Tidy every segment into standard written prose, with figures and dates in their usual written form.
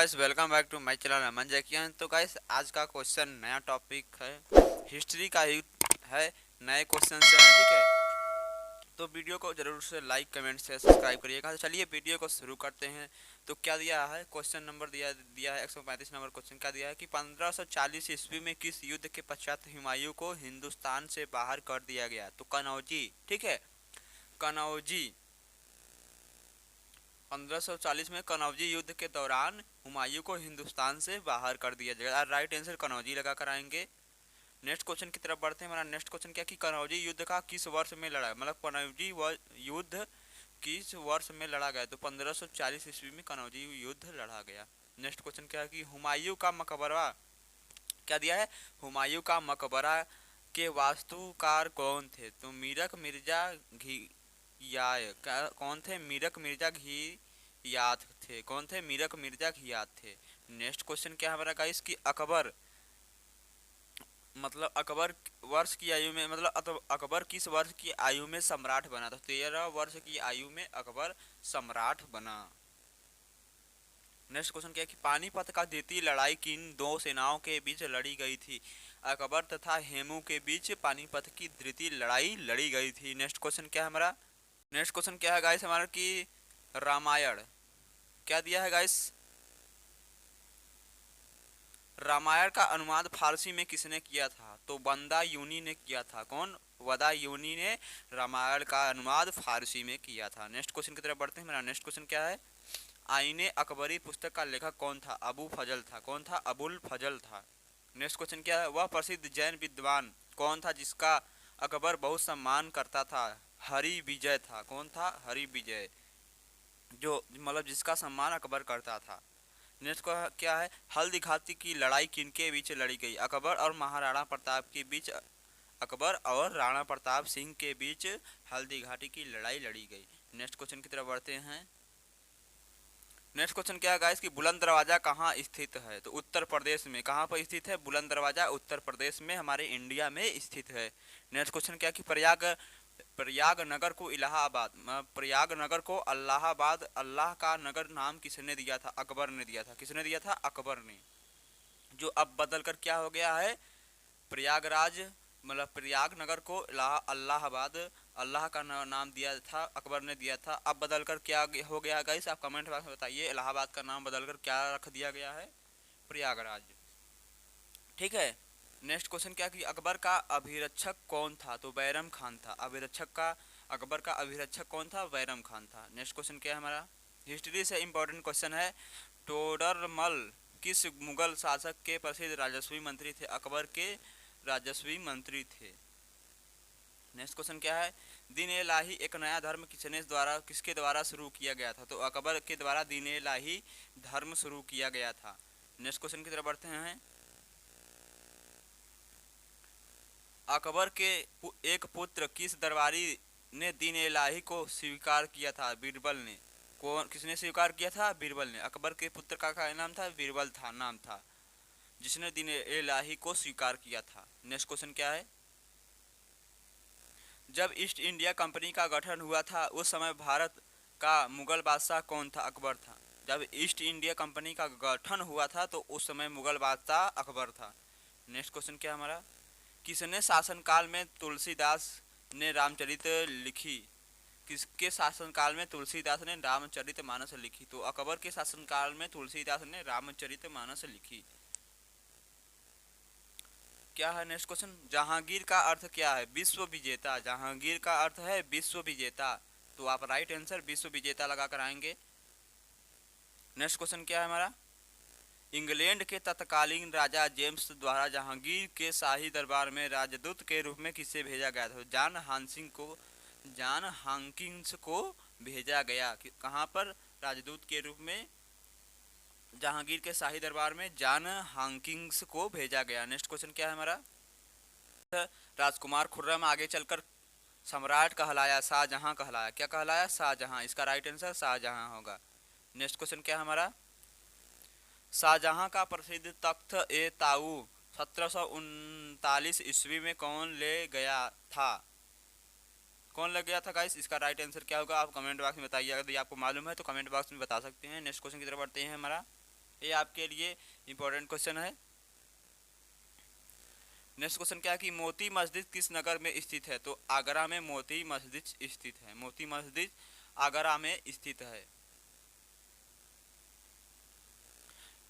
Guys welcome back to my channel Aman जैकियन। तो guys आज का क्वेश्चन नया टॉपिक है, हिस्ट्री का ही है, नए क्वेश्चन से है, ठीक है। तो वीडियो को जरूर से लाइक कमेंट से सब्सक्राइब करिएगा। तो चलिए वीडियो को शुरू करते हैं। तो क्या दिया है क्वेश्चन नंबर दिया है 135 नंबर क्वेश्चन। क्या दिया है कि 1540 ईस्वी में किस युद्ध के पश्चात हुमायूं को हिंदुस्तान से बाहर कर दिया गया। तो कनौजी, ठीक है, कनौजी 1540 में कनौजी युद्ध के दौरान हुमायूं को हिंदुस्तान से बाहर कर दिया जाएगा। राइट आंसर कनौजी लगा कर आएंगे। नेक्स्ट क्वेश्चन की तरफ बढ़ते हैं। हमारा नेक्स्ट क्वेश्चन क्या कि कनौजी युद्ध का किस वर्ष में लड़ा, मतलब कनौजी युद्ध किस वर्ष में लड़ा गया। तो 1540 ईस्वी में कनौजी युद्ध लड़ा गया। नेक्स्ट क्वेश्चन क्या है कि हुमायूं का मकबरा, क्या दिया है, हुमायूं का मकबरा के वास्तुकार कौन थे। तो मीरक मिर्जा घियात, कौन थे, मीरक मिर्जा घियात थे। कौन थे, मीरक मिर्जा घियात थे। नेक्स्ट क्वेश्चन क्या है हमारा गाइस कि अकबर, मतलब अकबर वर्ष की आयु में, मतलब अकबर किस वर्ष की आयु में सम्राट बना। तो 13 वर्ष की आयु में अकबर सम्राट बना। नेक्स्ट क्वेश्चन क्या है कि पानीपत का द्वितीय लड़ाई किन दो सेनाओं के बीच लड़ी गई थी। अकबर तथा हेमू के बीच पानीपत की द्वितीय लड़ाई लड़ी गई थी। नेक्स्ट क्वेश्चन क्या है हमारा, नेक्स्ट क्वेश्चन क्या है गाइस हमारा कि रामायण, क्या दिया है गाइस, रामायण का अनुवाद फारसी में किसने किया था। तो बंदा यूनी ने किया था। कौन, वदा यूनी ने रामायण का अनुवाद फारसी में किया था। नेक्स्ट क्वेश्चन की तरफ बढ़ते हैं। मेरा नेक्स्ट क्वेश्चन क्या है, आईने अकबरी पुस्तक का लेखक कौन था। अबू फजल था। कौन था, अबुल फजल था। नेक्स्ट क्वेश्चन क्या है, वह प्रसिद्ध जैन विद्वान कौन था जिसका अकबर बहुत सम्मान करता था। हरि विजय था। कौन था, हरि विजय, जो मतलब जिसका सम्मान अकबर करता था। नेक्स्ट क्या है, हल्दी घाटी की लड़ाई किनके बीच लड़ी गई। अकबर और महाराणा प्रताप के बीच, अकबर और राणा प्रताप सिंह के बीच हल्दी घाटी की लड़ाई लड़ी गई। नेक्स्ट क्वेश्चन की तरफ बढ़ते हैं। नेक्स्ट क्वेश्चन क्या है गाइस कि बुलंद दरवाजा कहाँ स्थित है। तो उत्तर प्रदेश में। कहाँ पर स्थित है, बुलंद दरवाजा उत्तर प्रदेश में, हमारे इंडिया में स्थित है। नेक्स्ट क्वेश्चन क्या है कि प्रयागनगर को इलाहाबाद, प्रयागनगर को अल्लाहाबाद, अल्लाह का नगर नाम किसने दिया था। अकबर ने दिया था। किसने दिया था, अकबर ने, जो अब बदल कर क्या हो गया है, प्रयागराज, मतलब प्रयागनगर को अल्लाहाबाद, अल्लाह का नाम दिया था, अकबर ने दिया था। अब बदलकर क्या हो गया गाइस, आप कमेंट बॉक्स में बताइए। इलाहाबाद का नाम बदलकर क्या रख दिया गया है, प्रयागराज, ठीक है। नेक्स्ट क्वेश्चन क्या कि अकबर का अभिरक्षक कौन था। तो बैरम खान था। अभिरक्षक का, अकबर का अभिरक्षक कौन था, बैरम खान था। नेक्स्ट क्वेश्चन क्या है हमारा, हिस्ट्री से इंपॉर्टेंट क्वेश्चन है, टोडरमल किस मुगल शासक के प्रसिद्ध राजस्वी मंत्री थे। अकबर के राजस्वी मंत्री थे। नेक्स्ट क्वेश्चन क्या है, दीन ए इलाही एक नया धर्म किसके द्वारा शुरू किया गया था। तो अकबर के द्वारा दीन ए इलाही धर्म शुरू किया गया था। नेक्स्ट क्वेश्चन की तरफ बढ़ते हैं। अकबर के एक पुत्र किस दरबारी ने दीन ए इलाही को स्वीकार किया था। बीरबल ने। कौन, किसने स्वीकार किया था, बीरबल ने। अकबर के पुत्र का क्या नाम था, बीरबल था, नाम था, जिसने दीन ए इलाही को स्वीकार किया था। नेक्स्ट क्वेश्चन क्या है, जब ईस्ट इंडिया कंपनी का गठन हुआ था उस समय भारत का मुगल बादशाह कौन था। अकबर था। जब ईस्ट इंडिया कंपनी का गठन हुआ था तो उस समय मुगल बादशाह अकबर था। नेक्स्ट क्वेश्चन क्या हमारा, किसने शासनकाल में तुलसीदास ने रामचरित लिखी। किसके शासनकाल में तुलसीदास ने रामचरित मानस लिखी। तो अकबर के शासनकाल में तुलसीदास ने रामचरित मानस लिखी। क्या है नेक्स्ट क्वेश्चन, जहांगीर का अर्थ क्या है, विश्व विजेता। जहांगीर का अर्थ है विश्व विजेता। तो आप राइट आंसर विश्व विजेता लगा कर आएंगे। नेक्स्ट क्वेश्चन क्या है हमारा, इंग्लैंड के तत्कालीन राजा जेम्स द्वारा जहांगीर के शाही दरबार में राजदूत के रूप में किसे भेजा गया था। जॉन हाकिंस को भेजा गया। कहाँ पर, राजदूत के रूप में जहांगीर के शाही दरबार में जॉन हाकिंस को भेजा गया। नेक्स्ट क्वेश्चन क्या है हमारा, राजकुमार खुर्रम आगे चलकर सम्राट कहलाया, शाहजहां कहलाया। क्या कहलाया, शाहजहां। इसका राइट आंसर शाहजहां होगा। नेक्स्ट क्वेश्चन क्या है हमारा, शाहजहां का प्रसिद्ध तख्त ए ताऊ 1739 ईस्वी में कौन ले गया था। कौन ले गया था गाइस, इसका राइट आंसर क्या होगा, आप कमेंट बॉक्स में बताइए। अगर आपको मालूम है तो कमेंट बॉक्स में बता सकते हैं। नेक्स्ट क्वेश्चन की तरफ बढ़ते हैं हमारा, ये आपके लिए इंपॉर्टेंट क्वेश्चन है। नेक्स्ट क्वेश्चन क्या है कि मोती मस्जिद किस नगर में स्थित है? तो आगरा में मोती मस्जिद स्थित है। मोती मस्जिद आगरा में स्थित है।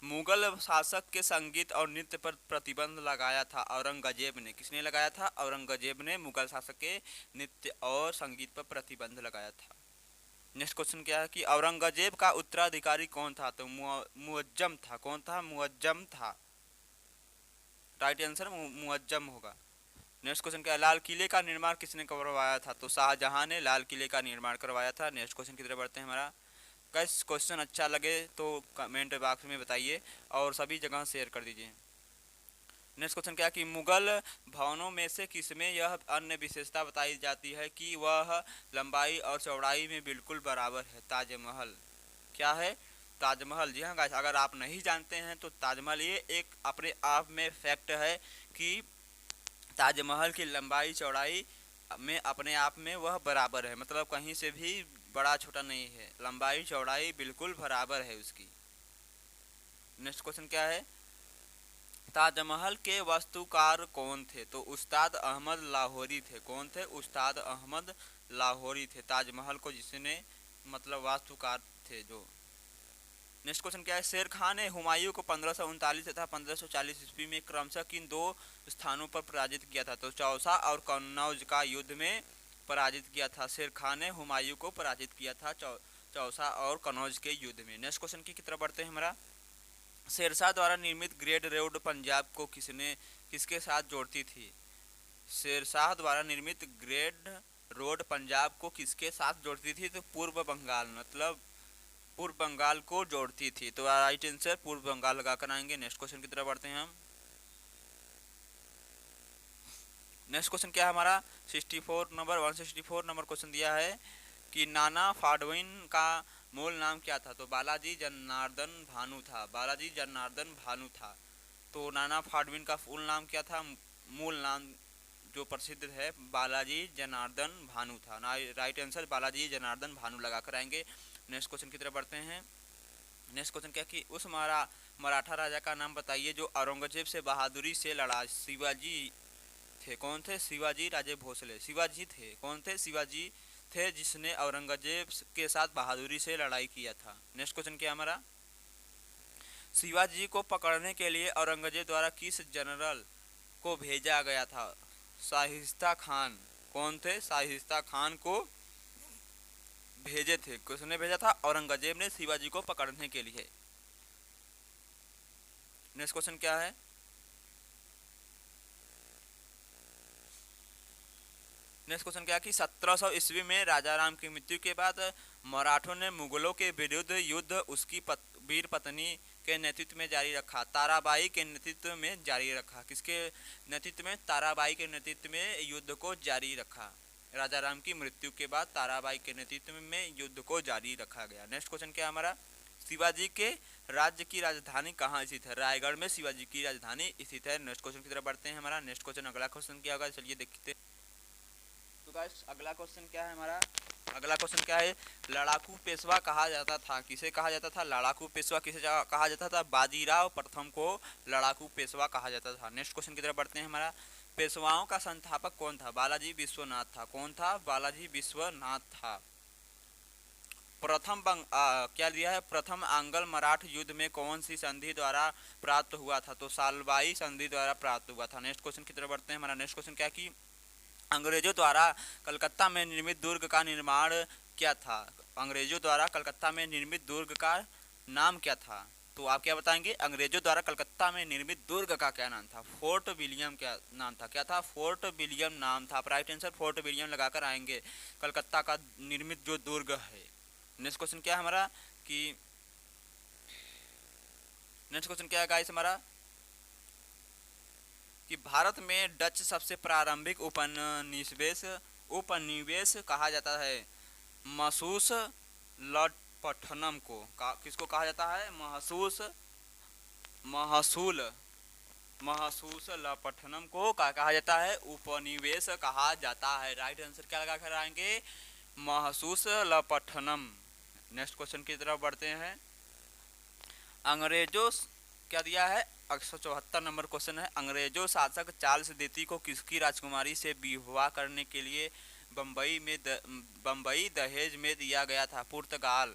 मुगल शासक के संगीत और नृत्य पर प्रतिबंध लगाया था औरंगजेब ने। किसने लगाया था? औरंगजेब ने मुगल शासक के नृत्य और संगीत पर प्रतिबंध लगाया था। नेक्स्ट क्वेश्चन क्या है कि औरंगजेब का उत्तराधिकारी कौन था? तो मुअज्जम था। कौन था? मुअज्जम था। राइट आंसर मुअज्जम होगा। नेक्स्ट क्वेश्चन क्या है, लाल किले का निर्माण किसने करवाया था? तो शाहजहां ने लाल किले का निर्माण करवाया था। नेक्स्ट क्वेश्चन की तरफ बढ़ते हैं हमारा। कैस क्वेश्चन अच्छा लगे तो कमेंट बॉक्स में बताइए और सभी जगह शेयर कर दीजिए। नेक्स्ट क्वेश्चन क्या है कि मुगल भवनों में से किसमें यह अन्य विशेषता बताई जाती है कि वह लंबाई और चौड़ाई में बिल्कुल बराबर है? ताजमहल। क्या है? ताजमहल। जी हाँ गाइस, अगर आप नहीं जानते हैं तो ताजमहल ये एक अपने आप में फैक्ट है कि ताजमहल की लंबाई चौड़ाई में अपने आप में वह बराबर है, मतलब कहीं से भी बड़ा छोटा नहीं है, लंबाई चौड़ाई बिल्कुल बराबर है उसकी। नेक्स्ट क्वेश्चन क्या है, ताजमहल के वास्तुकार कौन थे? तो उस्ताद अहमद लाहौरी थे। कौन थे? उस्ताद अहमद लाहौरी थे। ताजमहल को जिसने मतलब वास्तुकार थे जो। नेक्स्ट क्वेश्चन क्या है, शेर खान ने हुमायूं को 1539 तथा 1540 ईस्वी में क्रमशः किन दो स्थानों पर पराजित किया था? तो चौसा और कन्नौज का युद्ध में पराजित किया था। शेर खान ने हुमायूं को पराजित किया था चौसा और कन्नौज के युद्ध में। नेक्स्ट क्वेश्चन की तरफ बढ़ते हैं हमारा। शेरशाह द्वारा निर्मित ग्रेट रोड पंजाब को किसके साथ जोड़ती थी? शेरशाह द्वारा निर्मित ग्रेट रोड पंजाब को किसके साथ जोड़ती थी? तो पूर्व बंगाल, मतलब पूर्व बंगाल को जोड़ती थी। तो राइट आंसर पूर्व बंगाल लगाकर आएंगे। नेक्स्ट क्वेश्चन की तरफ बढ़ते हैं हम। नेक्स्ट क्वेश्चन क्या है हमारा 64 नंबर 164 नंबर क्वेश्चन दिया है कि नाना फाडविन का मूल नाम क्या था? तो बालाजी जनार्दन भानु था। बालाजी जनार्दन भानु था। तो नाना फाडविन का फुल नाम क्या था? मूल नाम जो प्रसिद्ध है बालाजी जनार्दन भानु था। राइट आंसर बालाजी जनार्दन भानु लगाकर आएंगे। नेक्स्ट क्वेश्चन की तरफ बढ़ते हैं। नेक्स्ट क्वेश्चन क्या कि उस मराठा राजा का नाम बताइए जो औरंगजेब से बहादुरी से लड़ा। शिवाजी थे। कौन थे? शिवाजी राजे भोसले। शिवाजी थे। कौन थे? शिवाजी थे जिसने औरंगजेब के साथ बहादुरी से लड़ाई किया था। नेक्स्ट क्वेश्चन क्या हमारा, शिवाजी को पकड़ने के लिए औरंगजेब द्वारा किस जनरल को भेजा गया था? शाहिस्ता खान। कौन थे? शाहिस्ता खान को भेजे थे। किसने भेजा था? औरंगजेब ने शिवाजी को पकड़ने के लिए। नेक्स्ट क्वेश्चन क्या है, नेक्स्ट क्वेश्चन क्या कि 1700 ईस्वी में राजा राम की मृत्यु के बाद मराठों ने मुगलों के विरुद्ध युद्ध उसकी वीर पत्नी के नेतृत्व में जारी रखा। ताराबाई के नेतृत्व में जारी रखा। किसके नेतृत्व में? ताराबाई के नेतृत्व में युद्ध को जारी रखा। राजा राम की मृत्यु के बाद ताराबाई के नेतृत्व में युद्ध को जारी रखा गया। नेक्स्ट क्वेश्चन क्या हमारा, शिवाजी के राज्य की राजधानी कहाँ स्थित है? रायगढ़ में शिवाजी की राजधानी स्थित है। नेक्स्ट क्वेश्चन की तरफ बढ़ते हैं हमारा। नेक्स्ट क्वेश्चन अगला क्वेश्चन क्या होगा, चलिए देखते हैं। तो गाइस अगला क्वेश्चन क्या है हमारा, अगला क्वेश्चन क्या है, लड़ाकू पेशवा कहा जाता था। किसे कहा जाता था? लड़ाकू पेशवा किसे कहा जाता था? बाजीराव प्रथम को लड़ाकू पेशवा कहा जाता था। नेक्स्ट क्वेश्चन की तरफ बढ़ते हैं हमारा। पेशवाओं का संस्थापक कौन था? बालाजी विश्वनाथ था। कौन था? बालाजी विश्वनाथ था। क्या दिया है, प्रथम आंग्ल मराठ युद्ध में कौन सी संधि द्वारा प्राप्त हुआ था? तो सालबाई संधि द्वारा प्राप्त हुआ था। नेक्स्ट क्वेश्चन की तरफ बढ़ते हैं हमारा। नेक्स्ट क्वेश्चन क्या कि अंग्रेजों द्वारा कलकत्ता में निर्मित दुर्ग का निर्माण क्या था? अंग्रेजों द्वारा कलकत्ता में निर्मित दुर्ग का नाम क्या था? तो आप क्या बताएंगे? अंग्रेजों द्वारा कलकत्ता में निर्मित दुर्ग का क्या नाम था? फोर्ट विलियम क्या नाम था? क्या था? फोर्ट विलियम नाम था। राइट आंसर फोर्ट विलियम लगाकर आएंगे। कलकत्ता का निर्मित जो दुर्ग है। नेक्स्ट क्वेश्चन क्या है हमारा कि नेक्स्ट क्वेश्चन क्या है गाइस हमारा कि भारत में डच सबसे प्रारंभिक उपनिवेश कहा जाता है महसूस लपटनम को। किसको कहा जाता है? महसूल महसूस लपटनम को कहा जाता है उपनिवेश कहा जाता है। राइट आंसर क्या लगा कर आएंगे? महसूस लपटनम। नेक्स्ट क्वेश्चन की तरफ बढ़ते हैं। अंग्रेजों क्या दिया है, 174 नंबर क्वेश्चन है। अंग्रेजों शासक चार्ल्स द्वितीय को किसकी राजकुमारी से विवाह करने के लिए बम्बई दहेज में दिया गया था? पुर्तगाल,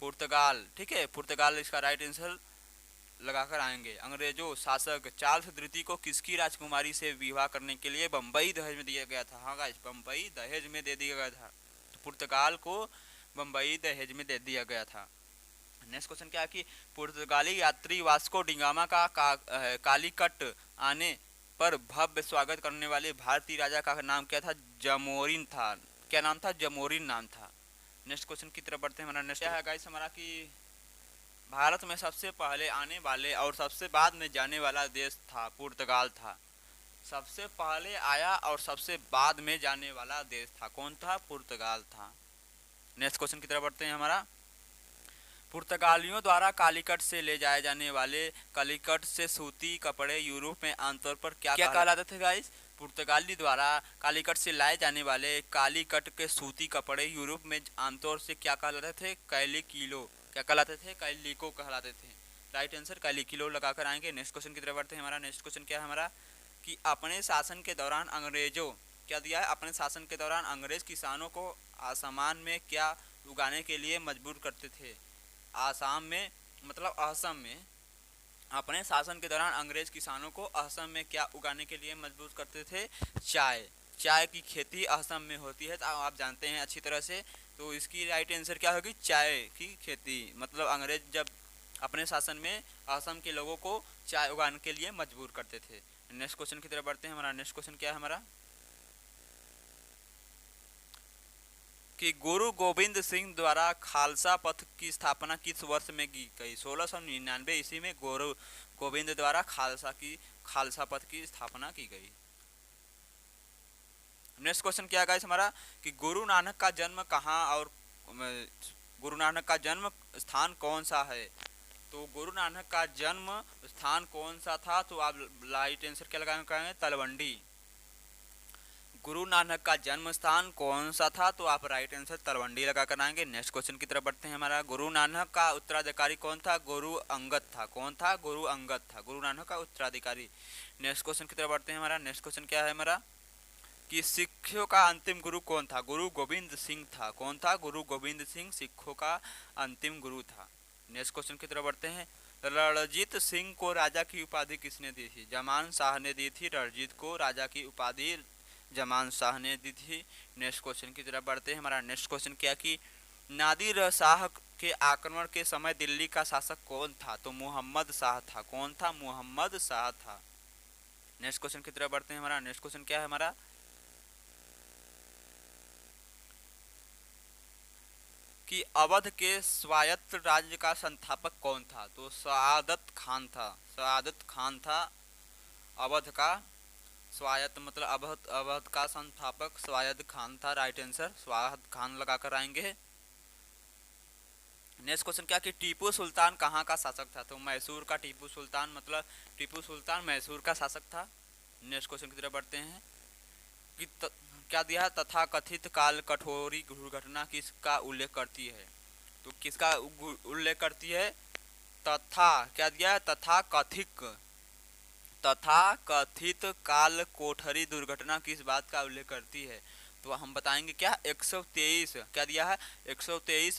पुर्तगाल, ठीक है, पुर्तगाल इसका राइट आंसर लगाकर आएंगे। अंग्रेजों शासक चार्ल्स द्वितीय को किसकी राजकुमारी से विवाह करने के लिए बम्बई दहेज में दिया गया था? हाँ गाइस, बम्बई दहेज में दे दिया गया था। तो पुर्तगाल को बम्बई दहेज में दे दिया गया था। नेक्स्ट क्वेश्चन क्या है कि पुर्तगाली यात्री वास्को डिगामा का कालीकट आने पर भव्य स्वागत करने वाले भारतीय राजा का नाम क्या था? जमोरिन था। क्या नाम था? जमोरिन नाम था। नेक्स्ट क्वेश्चन की तरफ बढ़ते हैं। हमारा नेक्स्ट है गाइस हमारा कि भारत में सबसे पहले आने वाले और सबसे बाद में जाने वाला देश था पुर्तगाल था। सबसे पहले आया और सबसे बाद में जाने वाला देश था, कौन था? पुर्तगाल था। नेक्स्ट क्वेश्चन की तरफ बढ़ते हैं। हमारा पुर्तगालियों द्वारा कालीकट से ले जाए जाने वाले कालीकट से सूती कपड़े यूरोप में आमतौर पर क्या कहलाते थे गाइस? पुर्तगाली द्वारा कालीकट से लाए जाने वाले कालीकट के सूती कपड़े यूरोप में आमतौर से क्या कहलाते थे? कैलिकिलो। क्या कहलाते थे? कैलिको कहलाते थे। राइट आंसर कैलिकिलो लगाकर आएंगे। नेक्स्ट क्वेश्चन की तरफ बढ़ते हैं। हमारा नेक्स्ट क्वेश्चन क्या है हमारा कि अपने शासन के दौरान अंग्रेजों क्या दिया है? अपने शासन के दौरान अंग्रेज किसानों को आसमान में क्या उगाने के लिए मजबूर करते थे? आसाम में मतलब असम में अपने शासन के दौरान अंग्रेज किसानों को असम में क्या उगाने के लिए मजबूर करते थे? चाय। चाय की खेती असम में होती है, तो आप जानते हैं अच्छी तरह से। तो इसकी राइट आंसर क्या होगी? चाय की खेती। मतलब अंग्रेज जब अपने शासन में असम के लोगों को चाय उगाने के लिए मजबूर करते थे। नेक्स्ट क्वेश्चन की तरफ बढ़ते हैं। हमारा नेक्स्ट क्वेश्चन क्या है हमारा कि गुरु गोविंद सिंह द्वारा खालसा पंथ की स्थापना किस वर्ष में की गई? 1699 ईस्वी में गुरु गोविंद द्वारा खालसा पंथ की स्थापना की गई। नेक्स्ट क्वेश्चन क्या है हमारा कि गुरु नानक का जन्म कहाँ और गुरु नानक का जन्म स्थान कौन सा है? तो गुरु नानक का जन्म स्थान कौन सा था? तो आप राइट आंसर क्या लगाएंगे? तलवंडी। गुरु नानक का जन्म स्थान कौन सा था? तो आप राइट आंसर तलवंडी लगा कर आएंगे। नेक्स्ट क्वेश्चन की तरफ बढ़ते हैं। हमारा गुरु नानक का उत्तराधिकारी कौन था? गुरु अंगद था। कौन था? गुरु अंगद था गुरु नानक का उत्तराधिकारी। नेक्स्ट क्वेश्चन की तरफ बढ़ते हैं। हमारा नेक्स्ट क्वेश्चन क्या है हमारा कि सिखों का अंतिम गुरु कौन था? गुरु गोविंद सिंह था। कौन था? गुरु गोविंद सिंह सिखों का अंतिम गुरु था। नेक्स्ट क्वेश्चन की तरफ बढ़ते हैं। रणजीत सिंह को राजा की उपाधि किसने दी थी? जमान शाह ने दी थी रणजीत को राजा की उपाधि, जमान शाह ने दी थी। नेक्स्ट क्वेश्चन की तरफ बढ़ते हैं। हमारा नेक्स्ट क्वेश्चन क्या कि नादिर शाह के आक्रमण के समय दिल्ली का शासक कौन था? तो मोहम्मद शाह था। कौन था? मोहम्मद शाह था। नेक्स्ट क्वेश्चन की तरफ बढ़ते हैं। हमारा नेक्स्ट क्वेश्चन क्या है हमारा कि अवध के स्वायत्त राज्य का संस्थापक कौन था? तो सआदत खान था। सआदत खान था अवध का स्वायत्त मतलब अवध का संस्थापक स्वायत्त खान था। राइट आंसर स्वायत्त खान लगाकर आएंगे। नेक्स्ट क्वेश्चन क्या कि टीपू सुल्तान कहाँ का शासक था? तो मैसूर का टीपू सुल्तान मतलब टीपू सुल्तान मैसूर का शासक था। नेक्स्ट क्वेश्चन की तरफ बढ़ते हैं कि क्या दिया है? तथा कथित काल कठोरी दुर्घटना किसका उल्लेख करती है? तो किसका उल्लेख करती है? तथा क्या दिया है? तथा कथित काल कोठरी दुर्घटना किस बात का उल्लेख करती है? तो हम बताएंगे क्या? 123 क्या दिया है? 123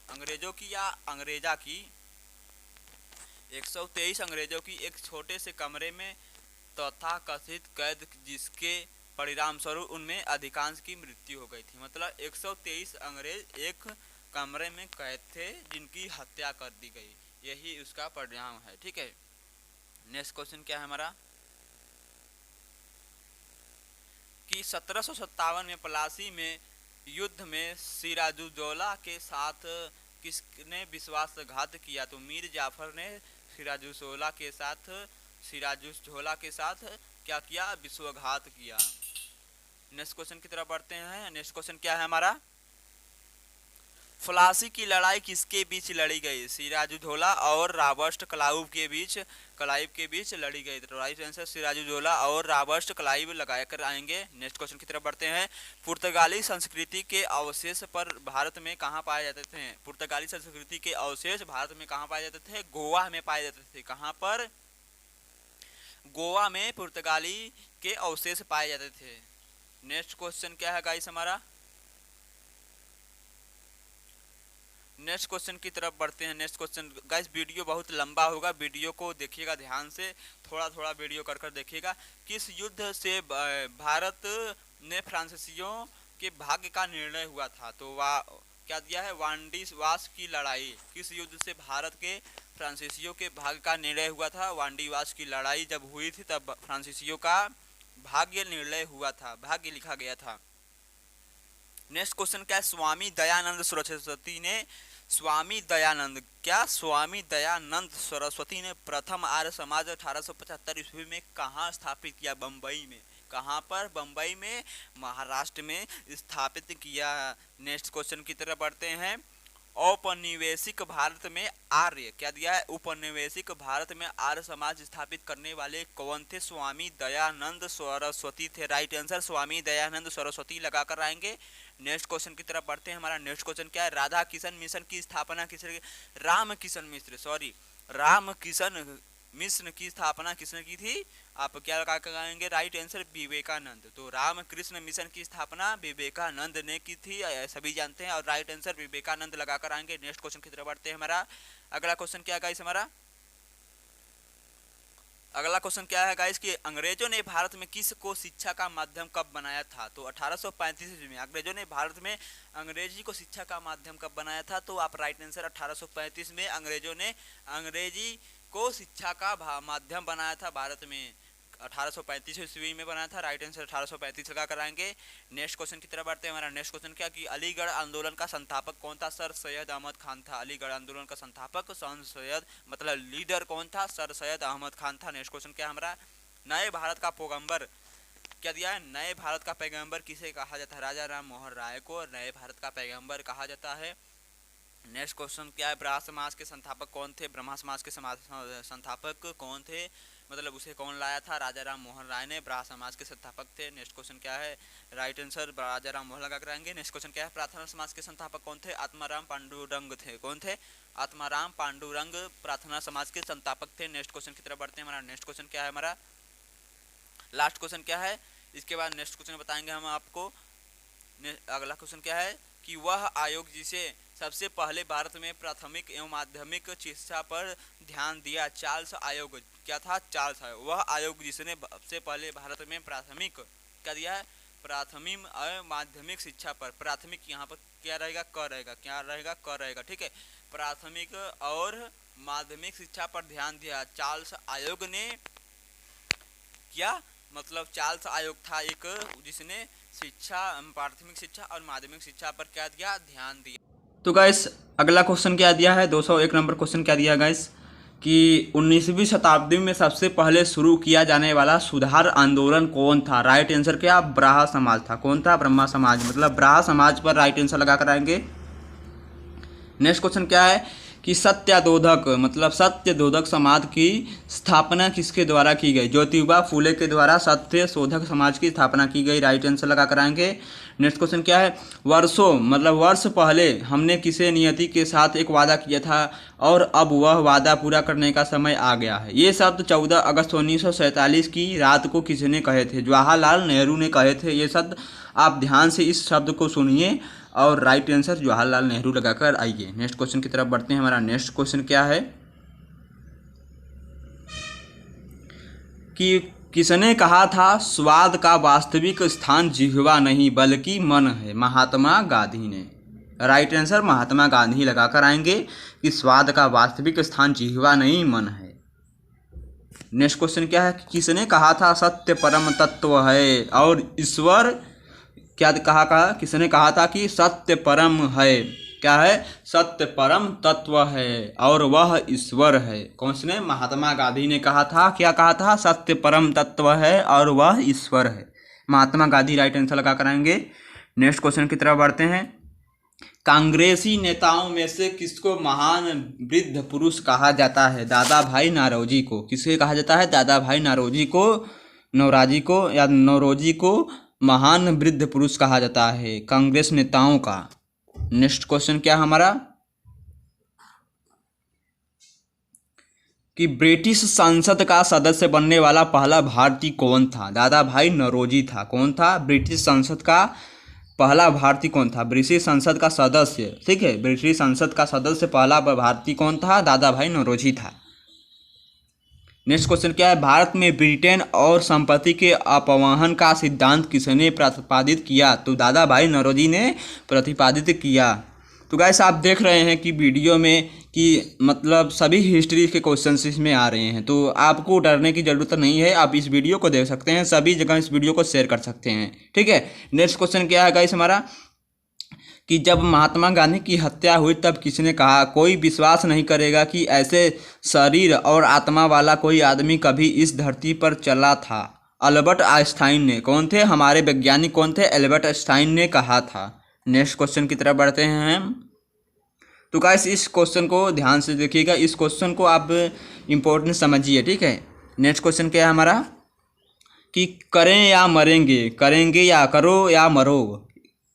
अंग्रेजों की या अंग्रेजा की 123 अंग्रेजों की एक छोटे से कमरे में तथा कथित कैद जिसके परिणाम स्वरूप उनमें अधिकांश की मृत्यु हो गई थी। मतलब 123 अंग्रेज एक कमरे में कैद थे जिनकी हत्या कर दी गई, यही उसका परिणाम है। ठीक है। नेक्स्ट क्वेश्चन क्या है हमारा कि 1757 में प्लासी में युद्ध में सिराजुद्दौला के साथ किसने विश्वासघात किया? तो मीर जाफर ने सिराजुद्दौला के साथ क्या किया? विश्वासघात किया। नेक्स्ट क्वेश्चन की तरफ बढ़ते हैं। नेक्स्ट क्वेश्चन क्या है हमारा प्लासी की लड़ाई किसके बीच लड़ी गई? सिराजुद्दौला और रॉबर्ट क्लाइव के बीच लड़ी गई। तो राइट आंसर सिराजुद्दौला और रॉबर्ट क्लाइव लगा कर आएंगे। नेक्स्ट क्वेश्चन की तरफ बढ़ते हैं। पुर्तगाली संस्कृति के अवशेष पर भारत में कहाँ पाए जाते थे? पुर्तगाली संस्कृति के अवशेष भारत में कहाँ पाए जाते थे? गोवा में पाए जाते थे। कहाँ पर? गोवा में पुर्तगाली के अवशेष पाए जाते थे। नेक्स्ट क्वेश्चन क्या है गाइस हमारा? नेक्स्ट क्वेश्चन की तरफ बढ़ते हैं। नेक्स्ट क्वेश्चन गाइस, वीडियो बहुत लंबा होगा, वीडियो को देखिएगा ध्यान से, थोड़ा थोड़ा वीडियो कर देखिएगा। किस युद्ध से भारत ने फ्रांसीसियों के भाग्य का निर्णय हुआ था? तो क्या दिया है? वांडीवास की लड़ाई। किस युद्ध से भारत के फ्रांसीसियों के भाग्य का निर्णय हुआ था? वांडीवास की लड़ाई जब हुई थी तब फ्रांसीसियों का भाग्य निर्णय हुआ था, भाग्य लिखा गया था। नेक्स्ट क्वेश्चन क्या है? स्वामी दयानंद सरस्वती ने प्रथम आर्य समाज 1875 ईस्वी में कहाँ स्थापित किया? बम्बई में। कहाँ पर? बम्बई में, महाराष्ट्र में स्थापित किया। नेक्स्ट क्वेश्चन की तरफ बढ़ते हैं। औपनिवेशिक भारत में आर्य, क्या दिया है? औपनिवेशिक भारत में आर्य समाज स्थापित करने वाले कौन थे? स्वामी दयानंद सरस्वती थे। राइट आंसर स्वामी दयानंद सरस्वती लगा कर आएंगे। नेक्स्ट क्वेश्चन की तरफ बढ़ते हैं। हमारा नेक्स्ट क्वेश्चन क्या है? राधा किशन मिशन की स्थापना किसने? रामकिशन मिशन की स्थापना किसने की थी? आप क्या लगा कर आएंगे? Right answer Vivekananda. तो रामकृष्ण मिशन की स्थापना विवेकानंद ने की थी, सभी जानते हैं, और राइट आंसर विवेकानंद लगा कर आएंगे। नेक्स्ट क्वेश्चन की तरफ बढ़ते हैं। हमारा अगला क्वेश्चन क्या है गाइस? हमारा अगला क्वेश्चन क्या है गाइस कि अंग्रेजों ने भारत में किस को शिक्षा का माध्यम कब बनाया था? तो 1835 में अंग्रेजों ने भारत में अंग्रेजी को शिक्षा का माध्यम कब बनाया था? तो आप राइट आंसर 1835 में अंग्रेजों ने अंग्रेजी को शिक्षा का माध्यम बनाया था भारत में। 1835 ईस्वी में बना था। राइट आंसर 1835 लगा कराएंगे। नेक्स्ट क्वेश्चन की तरफ बढ़ते हैं। हमारा नेक्स्ट क्वेश्चन क्या कि अलीगढ़ आंदोलन का संस्थापक कौन था? सर सैयद अहमद खान था। अलीगढ़ आंदोलन का संस्थापक सर सैयद मतलब लीडर कौन था? सर सैयद अहमद खान था। नेक्स्ट क्वेश्चन क्या हमारा? नए भारत का पैगंबर क्या दिया है? नए भारत का पैगंबर किसे कहा जाता है? राजा राम मोहन राय को नए भारत का पैगंबर कहा जाता है। नेक्स्ट क्वेश्चन क्या है? ब्राह्म समाज के संस्थापक कौन थे? ब्रह्मा समाज के संस्थापक कौन थे? मतलब उसे कौन लाया था? राजा राम मोहन राय ने ब्राह्म समाज के संस्थापक थे। नेक्स्ट क्वेश्चन क्या है? राइट आंसर राजा राम मोहन लगा कराएंगे। नेक्स्ट क्वेश्चन क्या है? प्रार्थना समाज के संस्थापक कौन थे? आत्माराम पांडुरंग थे। कौन थे? आत्माराम पांडुरंग प्रार्थना समाज के संस्थापक थे। नेक्स्ट क्वेश्चन की तरफ बढ़ते हैं। हमारा नेक्स्ट क्वेश्चन क्या है? हमारा लास्ट क्वेश्चन क्या है? इसके बाद नेक्स्ट क्वेश्चन बताएंगे हम आपको। अगला क्वेश्चन क्या है कि वह आयोग जिसे सबसे पहले भारत में प्राथमिक एवं माध्यमिक शिक्षा पर ध्यान दिया, चार्ल्स आयोग। क्या था? चार्ल्स आयोग। वह आयोग जिसने सबसे पहले भारत में प्राथमिक क्या दिया है? प्राथमिक एवं माध्यमिक शिक्षा पर, प्राथमिक यहाँ पर क्या रहेगा? क रहेगा। क्या रहेगा? क रहेगा। ठीक है, प्राथमिक और माध्यमिक शिक्षा पर ध्यान दिया चार्ल्स आयोग ने। क्या मतलब? चार्ल्स आयोग था एक जिसने शिक्षा, प्राथमिक शिक्षा और माध्यमिक शिक्षा पर क्या दिया? ध्यान दिया। तो गाइस अगला क्वेश्चन क्या दिया है? 201 नंबर क्वेश्चन क्या दिया गाइस कि 19वीं शताब्दी में सबसे पहले शुरू किया जाने वाला सुधार आंदोलन कौन था? राइट आंसर क्या? ब्राह्म समाज था। कौन था? ब्रह्मा समाज, मतलब ब्राह्म समाज पर राइट आंसर लगा कर आएंगे। नेक्स्ट क्वेश्चन क्या है कि सत्याशोधक मतलब सत्यशोधक समाज की स्थापना किसके द्वारा की गई? ज्योतिबा फूले के द्वारा सत्यशोधक समाज की स्थापना की गई। राइट आंसर लगा कर आएंगे। नेक्स्ट क्वेश्चन क्या है? वर्षों मतलब वर्ष पहले हमने किसे नियति के साथ एक वादा किया था और अब वह वादा पूरा करने का समय आ गया है? ये शब्द 14 अगस्त 1947 की रात को किसने कहे थे? जवाहरलाल नेहरू ने कहे थे। ये शब्द आप ध्यान से इस शब्द को सुनिए और राइट आंसर जवाहरलाल नेहरू लगाकर आइए। नेक्स्ट क्वेश्चन की तरफ बढ़ते हैं। हमारा नेक्स्ट क्वेश्चन क्या है कि किसने कहा था स्वाद का वास्तविक स्थान जिह्वा नहीं बल्कि मन है? महात्मा गांधी ने। राइट आंसर महात्मा गांधी लगाकर आएंगे कि स्वाद का वास्तविक स्थान जिह्वा नहीं मन है। नेक्स्ट क्वेश्चन क्या है? किसने कहा था सत्य परम तत्व है और ईश्वर क्या कहा? किसने कहा था कि सत्य परम है? क्या है? सत्य परम तत्व है और वह ईश्वर है। कौन से ने? महात्मा गांधी ने कहा था। क्या कहा था? सत्य परम तत्व है और वह ईश्वर है। महात्मा गांधी राइट आंसर लगा कराएंगे। नेक्स्ट क्वेश्चन की तरफ बढ़ते हैं। कांग्रेसी नेताओं में से किसको महान वृद्ध पुरुष कहा जाता है? दादा भाई नौरोजी को। किसे कहा जाता है? दादा भाई नौरोजी को, नौरोजी को या नौरोजी को महान वृद्ध पुरुष कहा जाता है कांग्रेस नेताओं का। नेक्स्ट क्वेश्चन क्या हमारा कि ब्रिटिश संसद का सदस्य बनने वाला पहला भारतीय कौन था? दादा भाई नौरोजी था। कौन था? ब्रिटिश संसद का पहला भारतीय कौन था? ब्रिटिश संसद का सदस्य, ठीक है, ब्रिटिश संसद का सदस्य पहला भारतीय कौन था? दादा भाई नौरोजी था। नेक्स्ट क्वेश्चन क्या है? भारत में ब्रिटेन और संपत्ति के अपवहन का सिद्धांत किसने प्रतिपादित किया? तो दादा भाई नौरोजी ने प्रतिपादित किया। तो गाइस आप देख रहे हैं कि वीडियो में कि मतलब सभी हिस्ट्री के क्वेश्चंस इसमें आ रहे हैं, तो आपको डरने की ज़रूरत नहीं है। आप इस वीडियो को देख सकते हैं, सभी जगह इस वीडियो को शेयर कर सकते हैं, ठीक है। नेक्स्ट क्वेश्चन क्या है गाइस हमारा कि जब महात्मा गांधी की हत्या हुई तब किसने कहा? कोई विश्वास नहीं करेगा कि ऐसे शरीर और आत्मा वाला कोई आदमी कभी इस धरती पर चला था। अल्बर्ट आइंस्टाइन ने। कौन थे? हमारे वैज्ञानिक कौन थे? अल्बर्ट आइंस्टाइन ने कहा था। नेक्स्ट क्वेश्चन की तरफ बढ़ते हैं हम। तो गाइस इस क्वेश्चन को ध्यान से देखिएगा, इस क्वेश्चन को आप इम्पोर्टेंट समझिए, ठीक है। नेक्स्ट क्वेश्चन क्या है हमारा कि करें या मरेंगे, करेंगे या करो या मरो,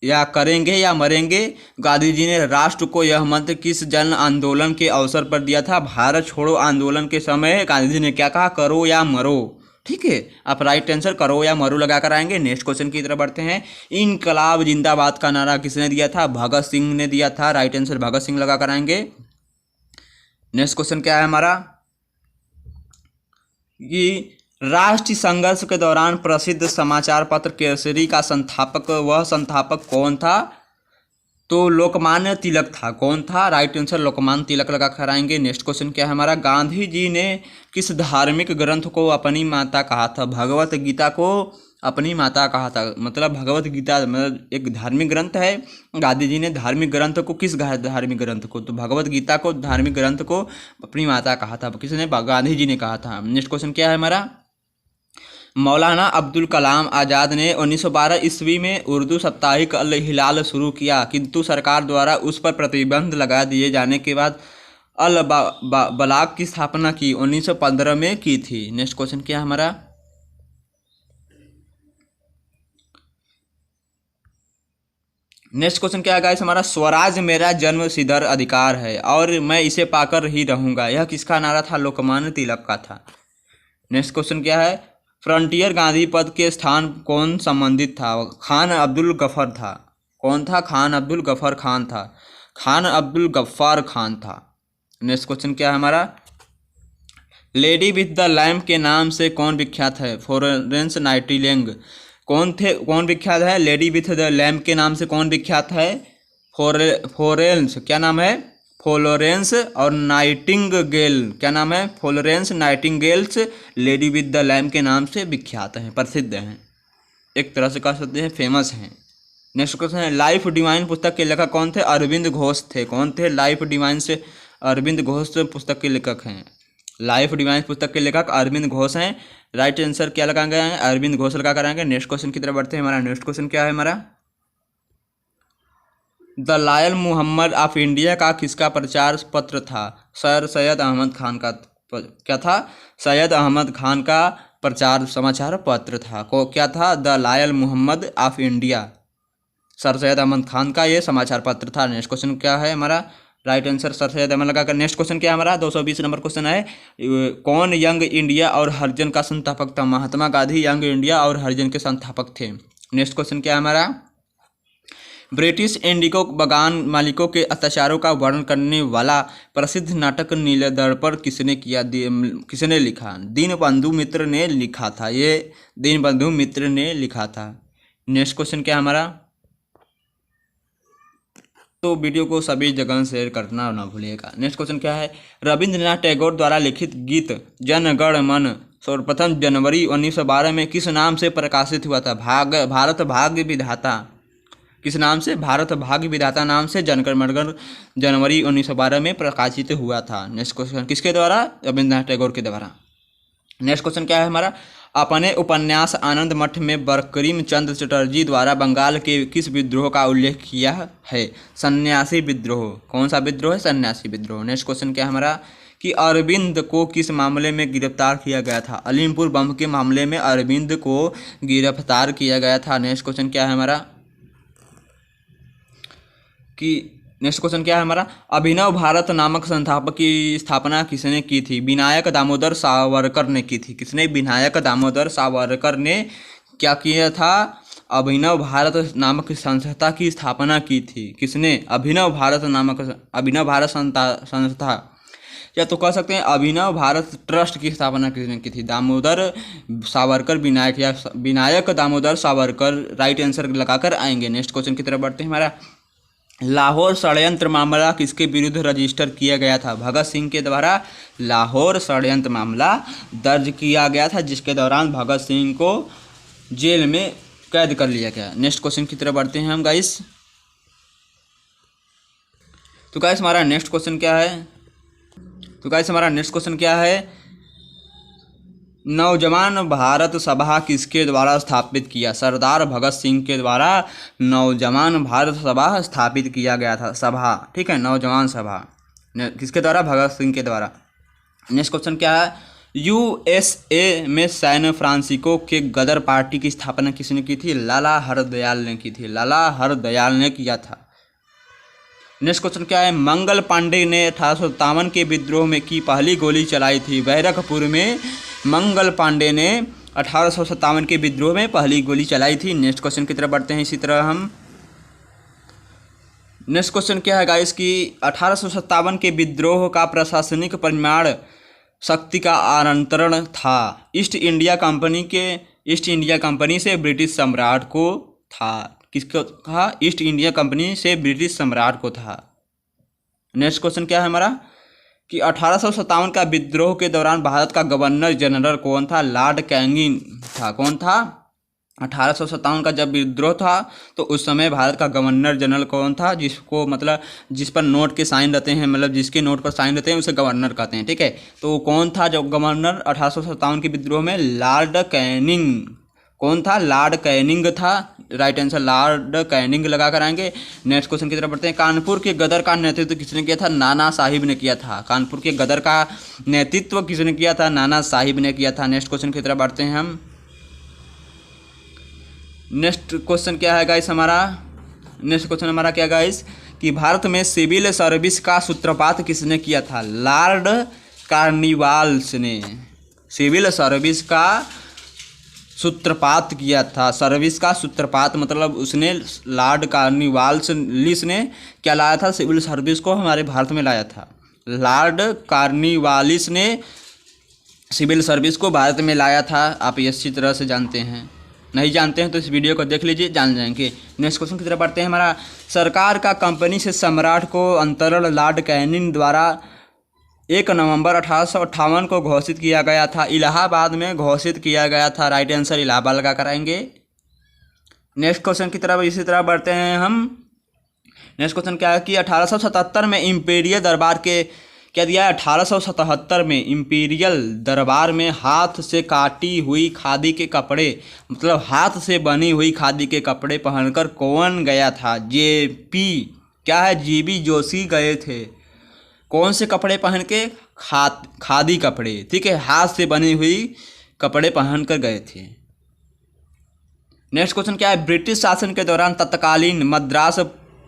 या करेंगे या मरेंगे। गांधी जी ने राष्ट्र को यह मंत्र किस जन आंदोलन के अवसर पर दिया था? भारत छोड़ो आंदोलन के समय गांधी जी ने क्या कहा? करो या मरो, ठीक है। आप राइट आंसर करो या मरो लगा कर आएंगे। नेक्स्ट क्वेश्चन की तरफ बढ़ते हैं। इनकलाब जिंदाबाद का नारा किसने दिया था? भगत सिंह ने दिया था। राइट आंसर भगत सिंह लगा कर आएंगे। नेक्स्ट क्वेश्चन क्या है हमारा कि राष्ट्रीय संघर्ष के दौरान प्रसिद्ध समाचार पत्र केसरी का संस्थापक, वह संस्थापक कौन था? तो लोकमान्य तिलक था। कौन था? राइट आंसर लोकमान्य तिलक लगा कर आएंगे। नेक्स्ट क्वेश्चन क्या है हमारा? गांधी जी ने किस धार्मिक ग्रंथ को अपनी माता कहा था? भगवत गीता को अपनी माता कहा था। मतलब भगवत गीता मतलब एक धार्मिक ग्रंथ है। गांधी जी ने धार्मिक ग्रंथ को, किस धार्मिक ग्रंथ को? तो भगवत गीता को धार्मिक ग्रंथ को अपनी माता कहा था। किसने? गांधी जी ने कहा था। नेक्स्ट क्वेश्चन क्या है हमारा? मौलाना अब्दुल कलाम आज़ाद ने 1912 ईस्वी में उर्दू साप्ताहिक अल हिलाल शुरू किया, किंतु सरकार द्वारा उस पर प्रतिबंध लगा दिए जाने के बाद अल बलाग की स्थापना की 1915 में की थी। नेक्स्ट क्वेश्चन क्या है हमारा? नेक्स्ट क्वेश्चन क्या है गाइस हमारा? स्वराज मेरा जन्म सिद्ध अधिकार है और मैं इसे पाकर ही रहूंगा। यह किसका नारा था? लोकमान्य तिलक का था। नेक्स्ट क्वेश्चन क्या है? फ्रंटियर गांधी पद के स्थान कौन संबंधित था? खान अब्दुल गफर था। कौन था? खान अब्दुल गफर खान था। खान अब्दुल गफ्फार खान था। नेक्स्ट क्वेश्चन क्या है हमारा? लेडी विथ द लैम्प के नाम से कौन विख्यात है? Florence Nightingale. कौन विख्यात है? लेडी विथ द लैम्प के नाम से कौन विख्यात है? फ्लोरेंस, क्या नाम है? फ्लोरेंस और नाइटिंगेल, क्या नाम है? Florence nightingales lady with the lamp के नाम से विख्यात हैं, प्रसिद्ध हैं, एक तरह से कह सकते हैं फेमस हैं। नेक्स्ट क्वेश्चन है, लाइफ डिवाइन पुस्तक के लेखक कौन थे? अरविंद घोष थे। कौन थे? लाइफ डिवाइन से अरविंद घोष पुस्तक के लेखक हैं। लाइफ डिवाइन पुस्तक के लेखक अरविंद घोष हैं। राइट आंसर क्या लगा गया है? अरविंद घोष लगा कर आएंगे। नेक्स्ट क्वेश्चन की तरफ बढ़ते हैं। हमारा नेक्स्ट क्वेश्चन क्या है हमारा? The Loyal Mohammad of India का किसका प्रचार पत्र था? सर सैयद अहमद खान का। क्या था? सैयद अहमद खान का प्रचार समाचार पत्र था। को क्या था? The Loyal Mohammad of India, sir Syed Ahmad Khan का ये समाचार पत्र था। नेक्स्ट क्वेश्चन क्या है हमारा? Right answer sir Syed Ahmad लगाकर। नेक्स्ट क्वेश्चन क्या है हमारा? 220 नंबर क्वेश्चन है, कौन यंग इंडिया और हरिजन का संस्थापक था? महात्मा गांधी यंग इंडिया और हरिजन के संस्थापक थे। नेक्स्ट क्वेश्चन क्या है हमारा? ब्रिटिश इंडिगो बगान मालिकों के अत्याचारों का वर्णन करने वाला प्रसिद्ध नाटक नीलदर्पण किसने किया? किसने लिखा? दीनबंधु मित्र ने लिखा था। ये दीनबंधु मित्र ने लिखा था। नेक्स्ट क्वेश्चन क्या हमारा? तो वीडियो को सभी जगह शेयर करना ना भूलिएगा। नेक्स्ट क्वेश्चन क्या है? रविंद्रनाथ टैगोर द्वारा लिखित गीत जन गण मन सर्वप्रथम जनवरी 1912 में किस नाम से प्रकाशित हुआ था? भारत भाग्य विधाता। किस नाम से? भारत भाग्य विधाता नाम से जनगण मन जनवरी 1912 में प्रकाशित हुआ था। नेक्स्ट क्वेश्चन किसके द्वारा? रविंद्रनाथ टैगोर के द्वारा। नेक्स्ट क्वेश्चन क्या है हमारा? अपने उपन्यास आनंद मठ में बंकिम चंद्र चटर्जी द्वारा बंगाल के किस विद्रोह का उल्लेख किया है? सन्यासी विद्रोह। कौन सा विद्रोह है? सन्यासी विद्रोह। नेक्स्ट क्वेश्चन क्या है हमारा कि अरविंद को किस मामले में गिरफ्तार किया गया था? अलीमपुर बम के मामले में अरविंद को गिरफ्तार किया गया था। नेक्स्ट क्वेश्चन क्या है हमारा कि नेक्स्ट क्वेश्चन क्या है हमारा अभिनव भारत नामक संस्थापक की स्थापना किसने की थी? विनायक दामोदर सावरकर ने की थी। किसने? विनायक दामोदर सावरकर ने क्या किया था? अभिनव भारत नामक संस्था की स्थापना की थी। किसने? अभिनव भारत संस्था, या तो कह सकते हैं अभिनव भारत ट्रस्ट की स्थापना किसने की थी? दामोदर सावरकर, विनायक दामोदर सावरकर। राइट आंसर लगाकर आएंगे। नेक्स्ट क्वेश्चन की तरफ बढ़ते हैं हमारा लाहौर षड्यंत्र मामला किसके विरुद्ध रजिस्टर किया गया था? भगत सिंह के द्वारा लाहौर षड्यंत्र मामला दर्ज किया गया था, जिसके दौरान भगत सिंह को जेल में कैद कर लिया गया। नेक्स्ट क्वेश्चन की तरफ बढ़ते हैं हम गाइस। तो गाइस हमारा नेक्स्ट क्वेश्चन क्या है? नौजवान भारत सभा किसके द्वारा स्थापित किया? सरदार भगत सिंह के द्वारा नौजवान भारत सभा स्थापित किया गया था। सभा, ठीक है, नौजवान सभा किसके द्वारा? भगत सिंह के द्वारा। नेक्स्ट क्वेश्चन क्या है? यूएसए में सैन फ्रांसिस्को के गदर पार्टी की स्थापना किसने की थी? लाला हरदयाल ने की थी। लाला हरदयाल ने किया था। नेक्स्ट क्वेश्चन क्या है? मंगल पांडे ने 1857 के विद्रोह में की पहली गोली चलाई थी। बैरकपुर में मंगल पांडे ने 1857 के विद्रोह में पहली गोली चलाई थी। नेक्स्ट क्वेश्चन की तरफ बढ़ते हैं इसी तरह हम। नेक्स्ट क्वेश्चन क्या है गाइस कि 1857 के विद्रोह का प्रशासनिक परिमाण शक्ति का आंतरण था। ईस्ट इंडिया कंपनी से ब्रिटिश सम्राट को था। किसको था? ईस्ट इंडिया कंपनी से ब्रिटिश सम्राट को था। नेक्स्ट क्वेश्चन क्या है हमारा कि 1857 का विद्रोह के दौरान भारत का गवर्नर जनरल कौन था? लॉर्ड कैनिंग था। कौन था? 1857 का जब विद्रोह था तो उस समय भारत का गवर्नर जनरल कौन था? जिस पर नोट के साइन रहते हैं, जिसके नोट पर साइन रहते हैं उसे गवर्नर कहते हैं, ठीक है। तो कौन था जो गवर्नर 1857 के विद्रोह में? Lord Canning. कौन था? लॉर्ड कैनिंग था। राइट आंसर लॉर्ड कैनिंग लगा कर आएंगे। नेक्स्ट क्वेश्चन की तरफ बढ़ते हैं। कानपुर के गदर का नेतृत्व किसने किया था? नाना साहिब ने किया था। कानपुर के गदर का नेतृत्व किसने किया था? नाना साहिब ने किया था। नेक्स्ट क्वेश्चन की तरफ बढ़ते हैं हम। नेक्स्ट क्वेश्चन क्या है गाइस हमारा? नेक्स्ट क्वेश्चन हमारा क्या गाइस कि भारत में सिविल सर्विस का सूत्रपात किसने किया था? लॉर्ड कार्निवाल्स ने सिविल सर्विस का सूत्रपात किया था। सर्विस का सूत्रपात मतलब उसने लॉर्ड कार्निवालिस ने क्या लाया था? सिविल सर्विस को हमारे भारत में लाया था। लॉर्ड कार्निवालिस ने सिविल सर्विस को भारत में लाया था। आप ये अच्छी तरह से जानते हैं, नहीं जानते हैं तो इस वीडियो को देख लीजिए, जान जाएंगे। नेक्स्ट क्वेश्चन की तरफ बढ़ते हैं हमारा। सरकार का कंपनी से सम्राट को अंतरण लॉर्ड कैनिंग द्वारा 1 नवंबर 1858 को घोषित किया गया था। इलाहाबाद में घोषित किया गया था। राइट आंसर इलाहाबाद लगा कराएंगे। नेक्स्ट क्वेश्चन की तरफ इसी तरह बढ़ते हैं हम। नेक्स्ट क्वेश्चन क्या है कि 1877 में इम्पीरियल दरबार के क्या दिया है? 1877 में इम्पीरियल दरबार में हाथ से काटी हुई खादी के कपड़े, मतलब हाथ से बनी हुई खादी के कपड़े पहनकर कौन गया था? जेपी क्या है? जीबी जोशी गए थे। कौन से कपड़े पहन के? खादी कपड़े, ठीक है, हाथ से बनी हुई कपड़े पहन कर गए थे। नेक्स्ट क्वेश्चन क्या है? ब्रिटिश शासन के दौरान तत्कालीन मद्रास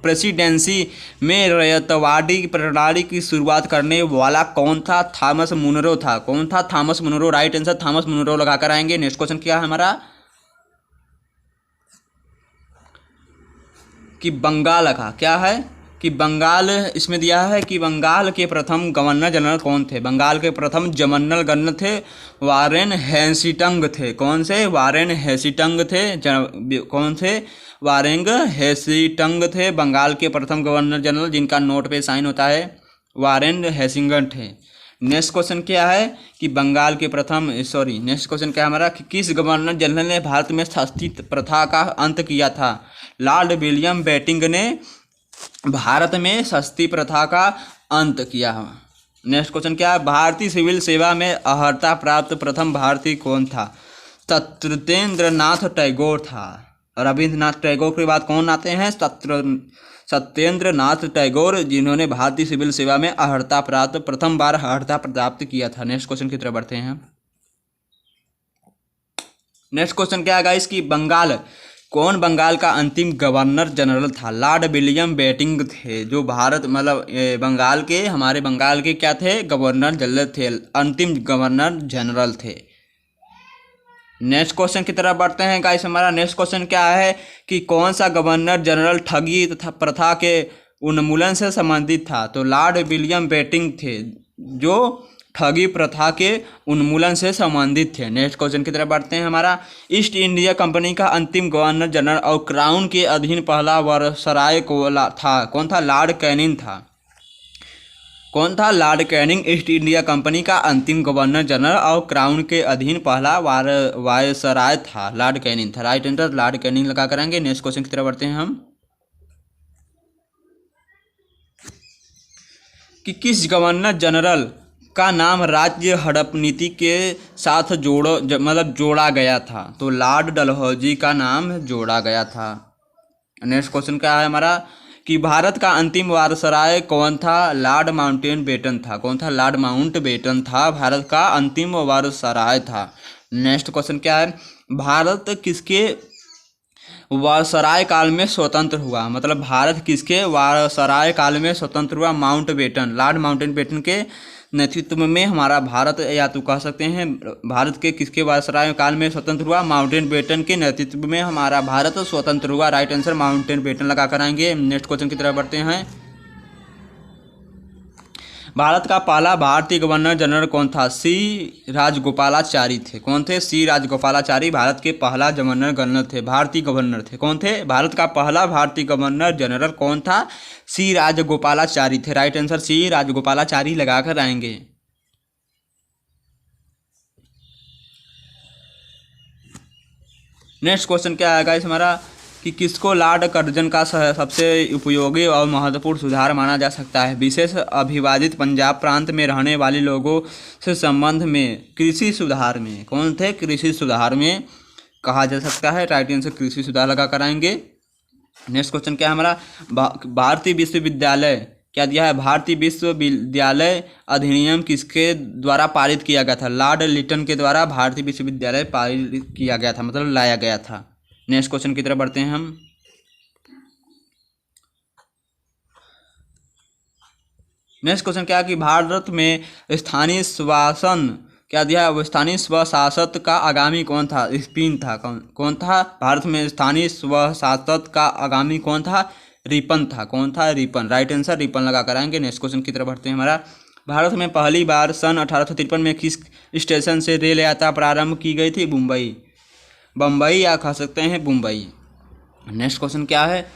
प्रेसिडेंसी में रयतवाड़ी प्रणाली की शुरुआत करने वाला कौन था? थॉमस मुनरो था। कौन था? Thomas Munro. Right answer Thomas Munro लगाकर आएंगे। नेक्स्ट क्वेश्चन क्या है हमारा कि बंगाल का क्या है कि बंगाल इसमें दिया है कि बंगाल के प्रथम गवर्नर जनरल कौन थे? बंगाल के प्रथम गवर्नर जनरल थे वारेन हेस्टिंग्स थे। कौन से? वारेन हेस्टिंग्स थे। कौन थे? वारेन हेस्टिंग्स थे बंगाल के प्रथम गवर्नर जनरल, जिनका नोट पे साइन होता है वारेन हेस्टिंग्स थे। नेक्स्ट क्वेश्चन क्या है कि बंगाल के प्रथम नेक्स्ट क्वेश्चन क्या है हमारा कि किस गवर्नर जनरल ने भारत में सस्ती प्रथा का अंत किया था? लॉर्ड विलियम बेंटिंक ने भारत में सस्ती प्रथा का अंत किया। नेक्स्ट क्वेश्चन क्या है? भारतीय सिविल सेवा में अर्हता प्राप्त प्रथम भारतीय कौन था? सत्येंद्र नाथ टैगोर था। रविंद्रनाथ टैगोर के बाद कौन आते हैं? सत्येंद्र नाथ टैगोर, जिन्होंने भारतीय सिविल सेवा में प्रथम बार अर्हता प्राप्त किया था। नेक्स्ट क्वेश्चन की तरफ बढ़ते हैं। नेक्स्ट क्वेश्चन क्या है गाइस कि बंगाल का अंतिम गवर्नर जनरल था? लॉर्ड विलियम बेंटिंक थे, जो हमारे बंगाल के क्या थे? गवर्नर जनरल थे, अंतिम गवर्नर जनरल थे। नेक्स्ट क्वेश्चन की तरफ बढ़ते हैं गाइस। हमारा नेक्स्ट क्वेश्चन क्या है कि कौन सा गवर्नर जनरल ठगी तथा प्रथा के उन्मूलन से संबंधित था? तो लॉर्ड विलियम बेंटिंक थे, जो ठगी प्रथा के उन्मूलन से संबंधित थे। नेक्स्ट क्वेश्चन की तरफ बढ़ते हैं। हमारा ईस्ट इंडिया कंपनी का अंतिम गवर्नर जनरल और क्राउन के अधीन पहला वायसराय था? कौन था? लॉर्ड कैनिंग था। कौन था? Lord Canning east India company का अंतिम गवर्नर जनरल और क्राउन के अधीन पहला वायसराय था। लॉर्ड कैनिंग था। राइट आंसर लॉर्ड कैनिंग लगा करेंगे। नेक्स्ट क्वेश्चन की तरफ बढ़ते हैं हम कि किस गवर्नर जनरल का नाम राज्य हड़प नीति के साथ जोड़ा गया था? तो लॉर्ड डलहौजी का नाम जोड़ा गया था। नेक्स्ट क्वेश्चन क्या है हमारा कि भारत का अंतिम वायसराय कौन था? लॉर्ड माउंटबेटन था। कौन था? लॉर्ड माउंटबेटन था, भारत का अंतिम वायसराय था। नेक्स्ट क्वेश्चन क्या है? भारत किसके वायसराय काल में स्वतंत्र हुआ? मतलब भारत किसके वायसराय काल में स्वतंत्र हुआ? लॉर्ड माउंटबेटन के नेतृत्व में हमारा भारत, या तो कह सकते हैं भारत के किसके वायसराय काल में स्वतंत्र हुआ? माउंटबेटन के नेतृत्व में हमारा भारत स्वतंत्र हुआ। राइट आंसर माउंटबेटन लगा कर आएंगे। नेक्स्ट क्वेश्चन की तरफ बढ़ते हैं। भारत का पहला भारतीय गवर्नर जनरल कौन था? सी राजगोपालाचारी थे। कौन थे? सी राजगोपालाचारी भारत के पहला भारतीय गवर्नर थे। कौन थे? भारत का पहला भारतीय गवर्नर जनरल कौन था? सी राजगोपालाचारी थे। राइट आंसर सी राजगोपालाचारी लगाकर आएंगे। नेक्स्ट क्वेश्चन क्या है गाइस हमारा कि किसको लॉर्ड कर्जन का सबसे उपयोगी और महत्वपूर्ण सुधार माना जा सकता है? विशेष अभिवादित पंजाब प्रांत में रहने वाले लोगों से संबंध में कृषि सुधार में। कौन थे? कृषि सुधार में कहा जा सकता है। राइट आंसर कृषि सुधार लगा कराएंगे। नेक्स्ट क्वेश्चन क्या है हमारा भारतीय विश्वविद्यालय क्या दिया है? भारतीय विश्वविद्यालय अधिनियम किसके द्वारा पारित किया गया था? लॉर्ड लिटन के द्वारा भारतीय विश्वविद्यालय पारित किया गया था, मतलब लाया गया था। नेक्स्ट क्वेश्चन की तरफ बढ़ते हैं हम। नेक्स्ट क्वेश्चन क्या है कि भारत में स्थानीय शासन क्या दिया है? स्थानीय स्वशासक का आगामी कौन था? स्पेन था। कौन था? भारत में स्थानीय स्वशासक का आगामी कौन था? रिपन था। कौन था? रिपन। राइट आंसर रिपन लगा कराएंगे। नेक्स्ट क्वेश्चन की तरफ बढ़ते हैं। हमारा भारत में पहली बार सन 1853 में किस स्टेशन से रेल यात्रा प्रारंभ की गई थी? बम्बई या कह सकते हैं मुंबई। नेक्स्ट क्वेश्चन क्या है?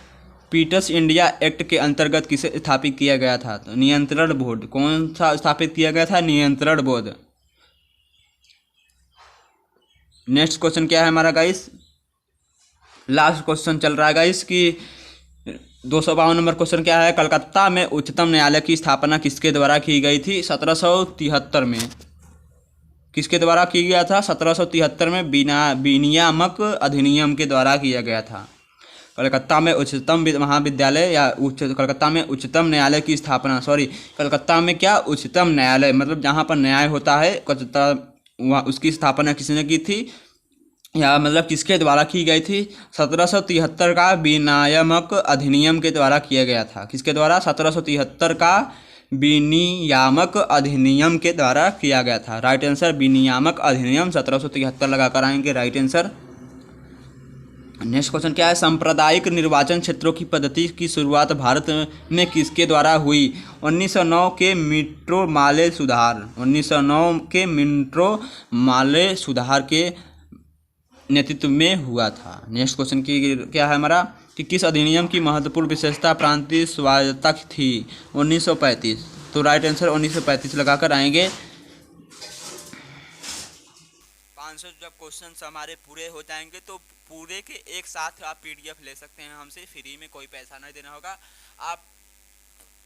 पीटर्स इंडिया एक्ट के अंतर्गत किसे स्थापित किया गया था? तो नियंत्रण बोर्ड। कौन सा स्थापित किया गया था? नियंत्रण बोर्ड। नेक्स्ट क्वेश्चन क्या है हमारा गाइस? लास्ट क्वेश्चन चल रहा है गाइस कि 252 नंबर क्वेश्चन क्या है? कलकत्ता में उच्चतम न्यायालय की स्थापना किसके द्वारा की गई थी? 1773 में। किसके द्वारा किया गया था? 1773 में विनियामक अधिनियम के द्वारा किया गया था। कलकत्ता में उच्चतम महाविद्यालय या कलकत्ता में उच्चतम न्यायालय की स्थापना, कलकत्ता में क्या? उच्चतम न्यायालय, मतलब जहाँ पर न्याय होता है कलकत्ता, वहाँ उसकी स्थापना किसने की थी, या मतलब किसके द्वारा की गई थी? 1773 का विनियामक अधिनियम के द्वारा किया गया था। किसके द्वारा? 1773 का विनियामक अधिनियम के द्वारा किया गया था। राइट आंसर विनियामक अधिनियम 1773 लगा कर आएंगे। Right answer. नेक्स्ट क्वेश्चन क्या है? सांप्रदायिक निर्वाचन क्षेत्रों की पद्धति की शुरुआत भारत में किसके द्वारा हुई? 1909 के मिंटो-मार्ले सुधार। 1909 के मिंटो-मार्ले सुधार के नेतृत्व में हुआ था। नेक्स्ट क्वेश्चन की क्या है हमारा कि किस अधिनियम की महत्वपूर्ण विशेषता प्रांतीय स्वायत्तता थी? 1935। तो राइट आंसर 1935 लगाकर आएंगे। 500 जब क्वेश्चन हमारे पूरे हो जाएंगे तो पूरे के एक साथ आप PDF ले सकते हैं हमसे, फ्री में, कोई पैसा नहीं देना होगा। आप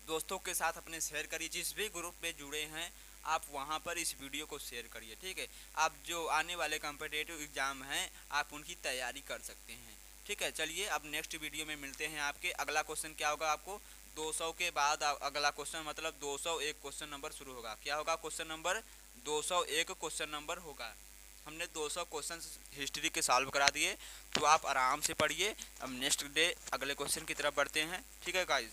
दोस्तों के साथ अपने शेयर करिए, जिस भी ग्रुप में जुड़े हैं आप वहाँ पर इस वीडियो को शेयर करिए, ठीक है। आप जो आने वाले कॉम्पिटिटिव एग्ज़ाम हैं आप उनकी तैयारी कर सकते हैं, ठीक है। चलिए अब नेक्स्ट वीडियो में मिलते हैं। आपके अगला क्वेश्चन क्या होगा, आपको 200 के बाद अगला क्वेश्चन मतलब 201 क्वेश्चन नंबर शुरू होगा। क्या होगा, क्वेश्चन नंबर 201 क्वेश्चन नंबर होगा। हमने 200 क्वेश्चन हिस्ट्री के सॉल्व करा दिए, तो आप आराम से पढ़िए। अब नेक्स्ट डे अगले क्वेश्चन की तरफ बढ़ते हैं, ठीक है गाइज।